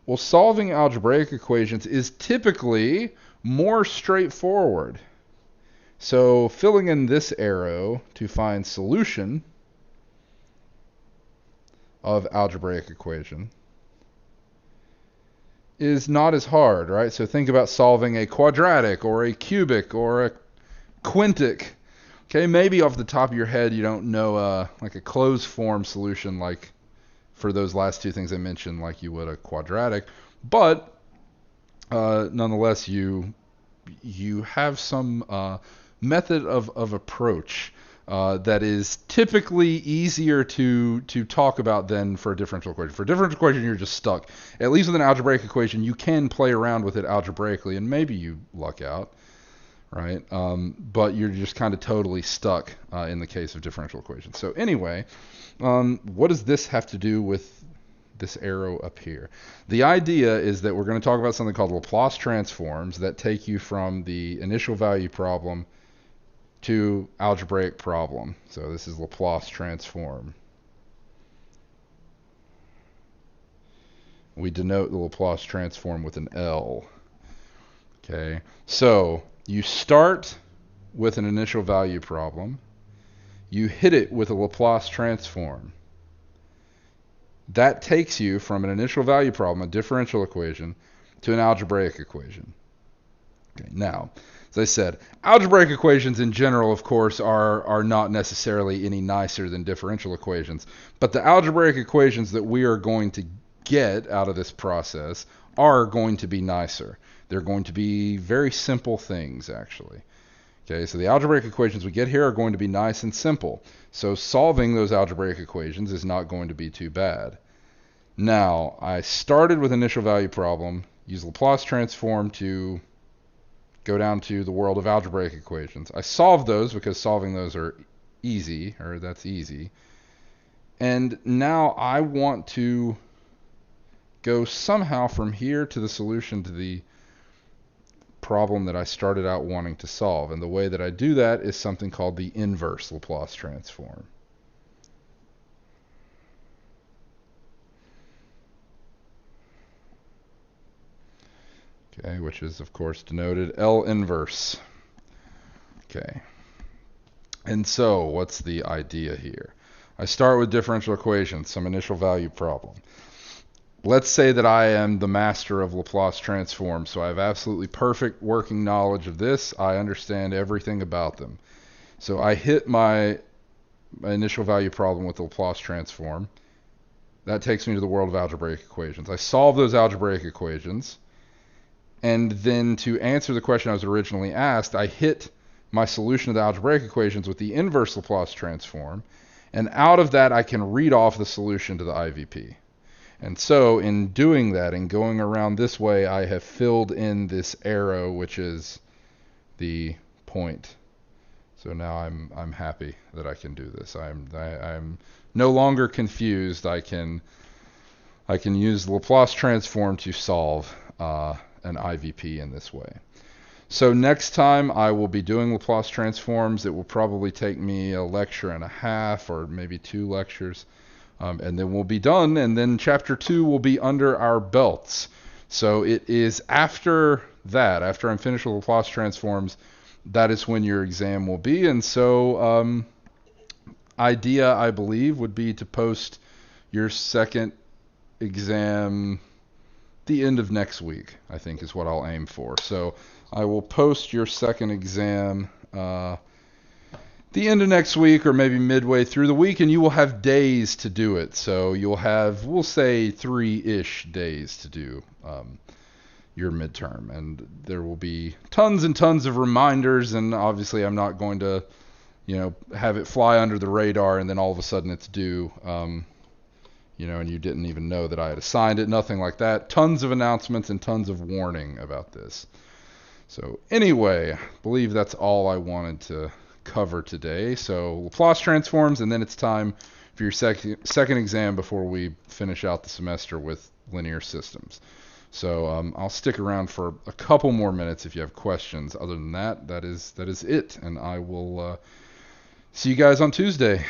Speaker 1: Well, solving algebraic equations is typically more straightforward. So filling in this arrow to find solution of algebraic equation is not as hard, right? So think about solving a quadratic or a cubic or a quintic. Okay, maybe off the top of your head you don't know like a closed form solution like for those last two things I mentioned like you would a quadratic, but nonetheless you have some method of approach that is typically easier to talk about than for a differential equation. For a differential equation, you're just stuck. At least with an algebraic equation, you can play around with it algebraically, and maybe you luck out, right? But you're just kind of totally stuck in the case of differential equations. So anyway, what does this have to do with this arrow up here? The idea is that we're going to talk about something called Laplace transforms that take you from the initial value problem to algebraic problem. So this is Laplace transform. We denote the Laplace transform with an L. Okay, so you start with an initial value problem. You hit it with a Laplace transform. That takes you from an initial value problem, a differential equation, to an algebraic equation. Okay, now, as I said, algebraic equations in general, of course, are not necessarily any nicer than differential equations. But the algebraic equations that we are going to get out of this process are going to be nicer. They're going to be very simple things, actually. Okay, so the algebraic equations we get here are going to be nice and simple. So solving those algebraic equations is not going to be too bad. Now, I started with initial value problem, use Laplace transform to go down to the world of algebraic equations. I solved those because solving those are easy, or that's easy. And now I want to go somehow from here to the solution to the problem that I started out wanting to solve. And the way that I do that is something called the inverse Laplace transform. Okay, which is of course denoted L inverse. Okay. And so what's the idea here? I start with differential equations, some initial value problem. Let's say that I am the master of Laplace transforms, so I have absolutely perfect working knowledge of this. I understand everything about them. So I hit my initial value problem with the Laplace transform. That takes me to the world of algebraic equations. I solve those algebraic equations, and then to answer the question I was originally asked, I hit my solution of the algebraic equations with the inverse Laplace transform, and out of that I can read off the solution to the IVP. And so in doing that and going around this way, I have filled in this arrow, which is the point. So now I'm happy that I can do this. I'm no longer confused. I can use the Laplace transform to solve an IVP in this way. So next time I will be doing Laplace transforms. It will probably take me a lecture and a half or maybe 2 lectures. And then we'll be done, and then chapter 2 will be under our belts. So it is after that, after I'm finished with Laplace transforms, that is when your exam will be. And so idea, I believe, would be to post your second exam the end of next week, I think is what I'll aim for. So I will post your second exam the end of next week or maybe midway through the week, and you will have days to do it. So you'll have, we'll say, 3-ish days to do your midterm, and there will be tons and tons of reminders. And obviously, I'm not going to, have it fly under the radar, and then all of a sudden it's due. And you didn't even know that I had assigned it. Nothing like that. Tons of announcements and tons of warning about this. So anyway, I believe that's all I wanted to cover today. So Laplace transforms, and then it's time for your second exam before we finish out the semester with linear systems. So I'll stick around for a couple more minutes if you have questions. Other than that, that is it, and I will see you guys on Tuesday.